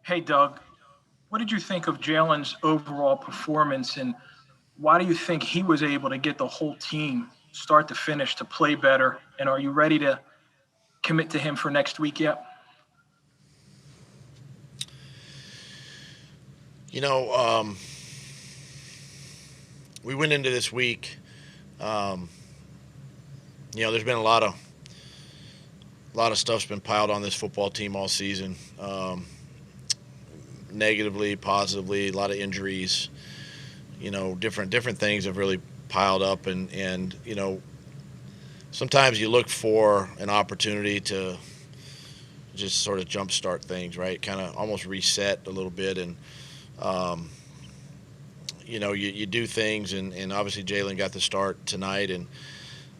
Hey, Doug, what did you think of Jalen's overall performance, and why do you think he was able to get the whole team, start to finish, to play better? And are you ready to commit to him for next week yet? You know, um, we went into this week. Um, there's been a lot of stuff's been piled on this football team all season. Negatively, positively, a lot of injuries. Different things have really piled up, and sometimes you look for an opportunity to just sort of jumpstart things, right? Kind of almost reset a little bit, and um, you do things, and obviously Jalen got the start tonight and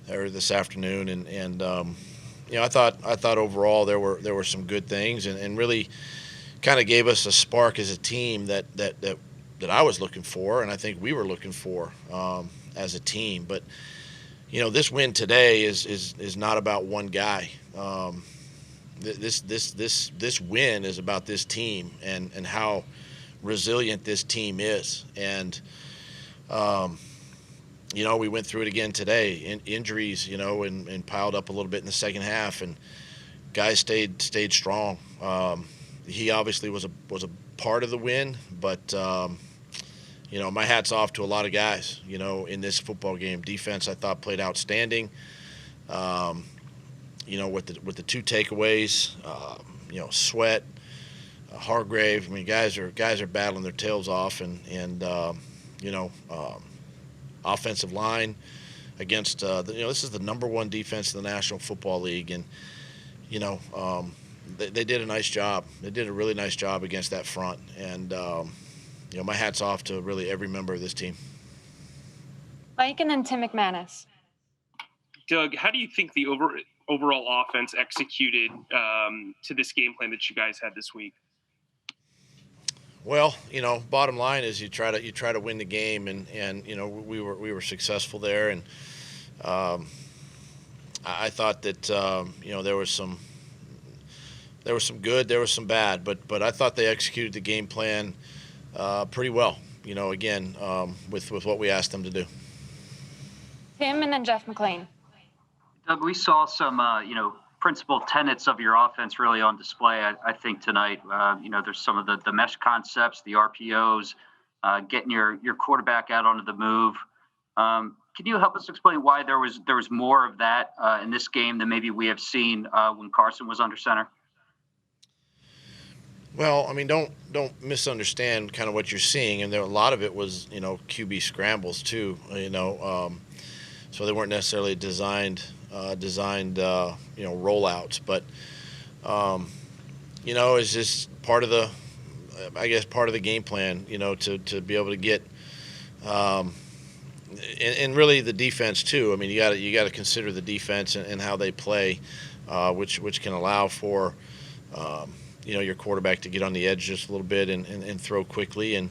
or this afternoon, and I thought overall there were some good things, and really kind of gave us a spark as a team that I was looking for, and I think we were looking for as a team. But this win today is not about one guy. This win is about this team and how resilient this team is. And we went through it again today. Injuries, and piled up a little bit in the second half, and guys stayed strong. He obviously was a part of the win, but my hat's off to a lot of guys. In this football game, defense I thought played outstanding. Um, with the two takeaways, Sweat, Hargrave. I mean, guys are battling their tails off, and you know, um, offensive line against this is the number one defense in the National Football League, and you know they did a nice job. They did a really nice job against that front, and my hats off to really every member of this team. Mike and then Tim McManus. Doug, how do you think the overall offense executed to this game plan that you guys had this week? Well, bottom line is you try to win the game, and we were successful there, and um, I thought that there was some good, there was some bad, but I thought they executed the game plan pretty well. Again, with what we asked them to do. Tim and then Jeff McLean. Doug, we saw some, principal tenets of your offense really on display, I think, tonight. There's some of the mesh concepts, the RPOs, getting your quarterback out onto the move. Can you help us explain why there was more of that in this game than maybe we have seen when Carson was under center? Well, I mean, don't misunderstand kind of what you're seeing, and a lot of it was QB scrambles too. So they weren't necessarily designed rollouts, but it's just part of the game plan. To be able to get and really the defense too. I mean, you got to consider the defense and how they play, which can allow for your quarterback to get on the edge just a little bit and throw quickly and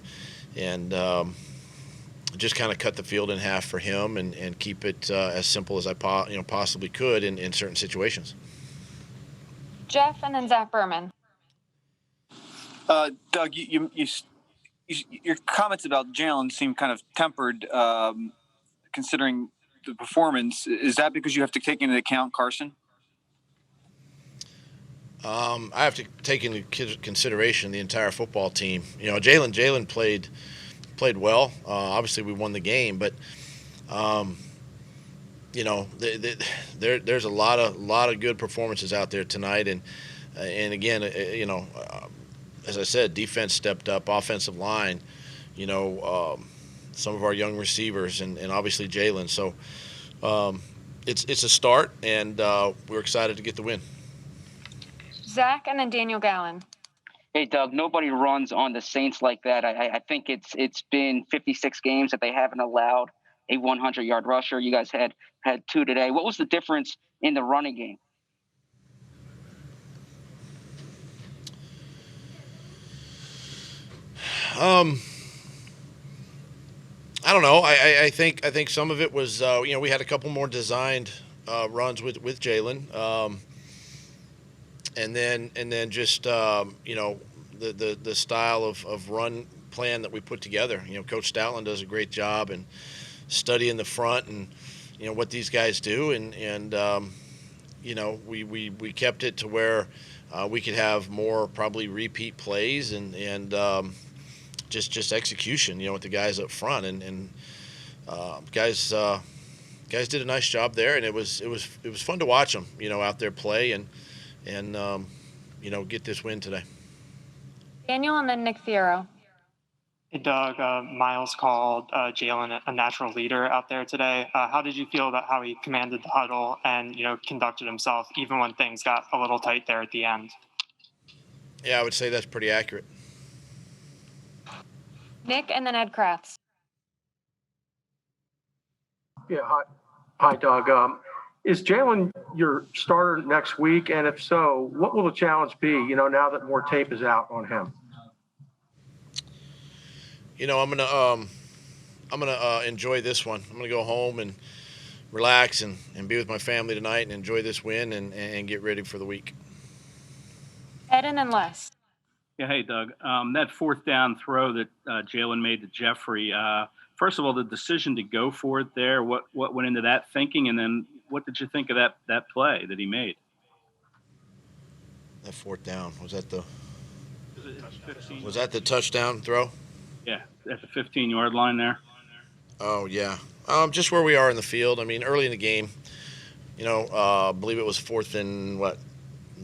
just kind of cut the field in half for him and keep it as simple as I possibly could in certain situations. Jeff and then Zach Berman. Doug, your comments about Jalen seem kind of tempered, considering the performance. Is that because you have to take into account Carson? I have to take into consideration the entire football team. Jalen played well. Obviously, we won the game, but there's a lot of good performances out there tonight, and again, as I said, defense stepped up, offensive line, some of our young receivers, and obviously Jalen. So it's a start, and we're excited to get the win. Zach and then Daniel Gallen. Hey, Doug, nobody runs on the Saints like that. I think it's been 56 games that they haven't allowed a 100-yard rusher. You guys had two today. What was the difference in the running game? I don't know. I think some of it was we had a couple more designed runs with Jalen. And then just the style of run plan that we put together. Coach Stoutland does a great job in studying the front and what these guys do, and we kept it to where we could have more probably repeat plays and just execution, with the guys up front, and guys did a nice job there, and it was fun to watch them, out there play and get this win today. Daniel and then Nick Fiero. Hey, Doug, Miles called Jalen a natural leader out there today. How did you feel about how he commanded the huddle and, conducted himself even when things got a little tight there at the end? Yeah, I would say that's pretty accurate. Nick and then Ed Kratz. Yeah, hi, Doug. Is Jalen your starter next week? And if so, what will the challenge be, now that more tape is out on him? I'm gonna enjoy this one. I'm gonna go home and relax and be with my family tonight and enjoy this win and get ready for the week. Ed and then Les. Yeah, hey, Doug. That fourth down throw that Jalen made to Jeffrey, first of all, the decision to go for it there, what went into that thinking, and then what did you think of that play that he made? That fourth down, was that the touchdown throw? Yeah, at the 15-yard line there. Oh, yeah. Just where we are in the field. I mean, early in the game, I believe it was 4th and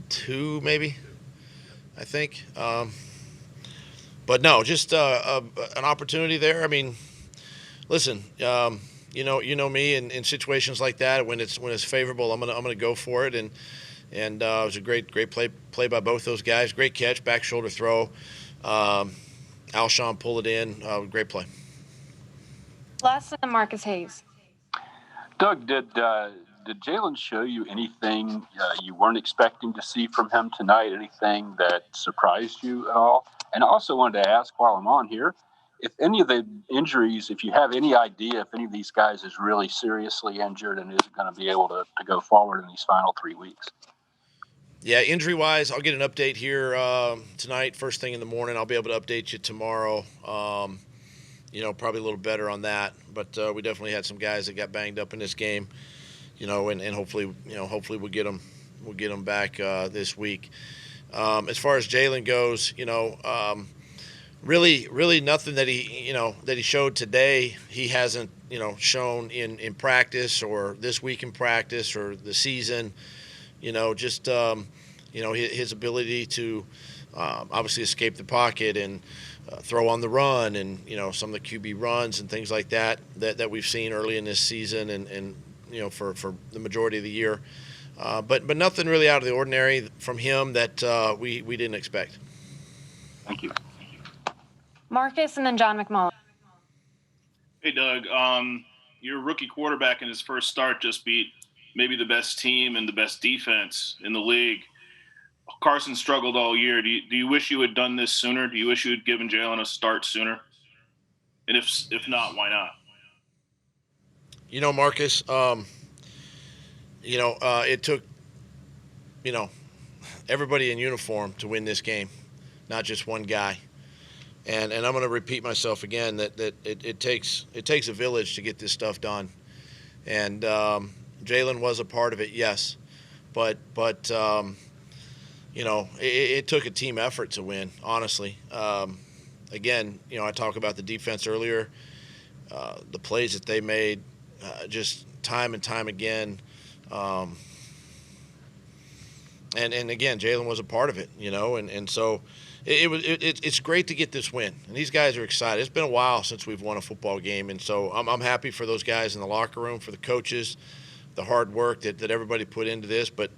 2 maybe, I think. But no, just an opportunity there. I mean, listen, you know me in situations like that, when it's favorable, I'm gonna go for it, and it was a great play by both those guys. Great catch, back shoulder throw. Alshon pulled it in. Great play. Les and then Marcus Hayes. Doug, did Jalen show you anything you weren't expecting to see from him tonight? Anything that surprised you at all? And I also wanted to ask, while I'm on here, if any of the injuries, if you have any idea if any of these guys is really seriously injured and isn't going to be able to go forward in these final 3 weeks. Yeah, injury-wise, I'll get an update here tonight, first thing in the morning. I'll be able to update you tomorrow. Probably a little better on that. But we definitely had some guys that got banged up in this game, and hopefully we'll get them back this week. As far as Jalen goes, really nothing that he showed today he hasn't shown in practice or this week in practice or the season. His ability to obviously escape the pocket and throw on the run, and some of the QB runs and things like that we've seen early in this season and for the majority of the year. But nothing really out of the ordinary from him that we didn't expect. Thank you. Marcus and then John McMullen. Hey, Doug. Your rookie quarterback in his first start just beat maybe the best team and the best defense in the league. Carson struggled all year. Do you wish you had done this sooner? Do you wish you had given Jalen a start sooner? And if not, why not? Marcus, it took, everybody in uniform to win this game, not just one guy. And I'm going to repeat myself again that it takes a village to get this stuff done. And Jalen was a part of it, yes. But it took a team effort to win, honestly. Again, I talked about the defense earlier, the plays that they made, just time and time again. And again, Jalen was a part of it, and so it's great to get this win. And these guys are excited. It's been a while since we've won a football game, and so I'm happy for those guys in the locker room, for the coaches, the hard work that everybody put into this. But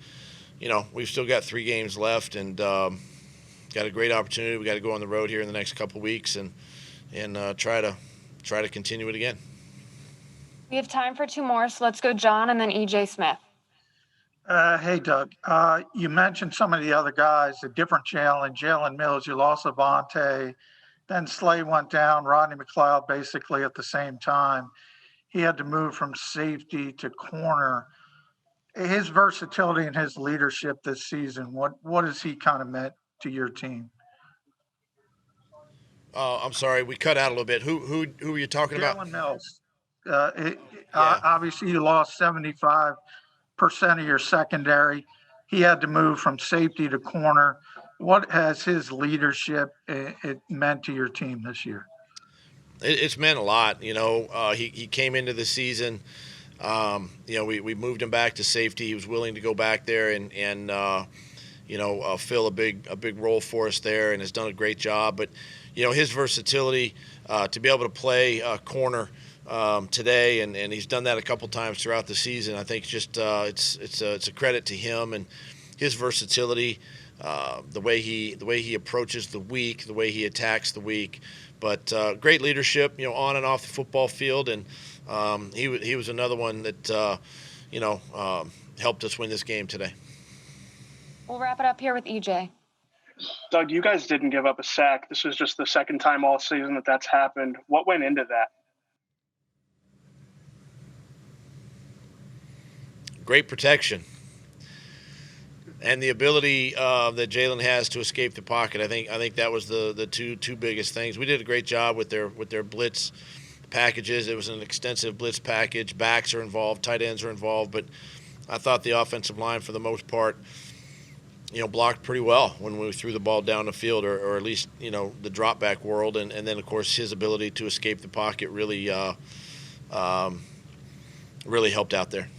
we've still got 3 games left, and got a great opportunity. We got to go on the road here in the next couple of weeks and try to continue it again. We have time for 2 more, so let's go John and then EJ Smith. Hey, Doug. You mentioned some of the other guys, a different Jalen Mills. You lost Avante. Then Slay went down, Rodney McLeod basically at the same time. He had to move from safety to corner. His versatility and his leadership this season, what has he kind of meant to your team? I'm sorry, we cut out a little bit. Who are you talking about? Jalen Mills. Obviously, you lost 75% of your secondary. He had to move from safety to corner. What has his leadership meant to your team this year? It's meant a lot. He came into the season. We moved him back to safety. He was willing to go back there and fill a big role for us there, and has done a great job. But his versatility to be able to play corner today, and he's done that a couple times throughout the season. I think just it's a credit to him and his versatility, the way he approaches the week, the way he attacks the week. But great leadership, on and off the football field, and he was another one that helped us win this game today. We'll wrap it up here with EJ. Doug, you guys didn't give up a sack. This was just the second time all season that's happened. What went into that? Great protection and the ability that Jalen has to escape the pocket. I think that was the two biggest things. We did a great job with their blitz packages. It was an extensive blitz package. Backs are involved, tight ends are involved, but I thought the offensive line, for the most part, blocked pretty well when we threw the ball down the field, or at least, the drop back world. And then, of course, his ability to escape the pocket really helped out there.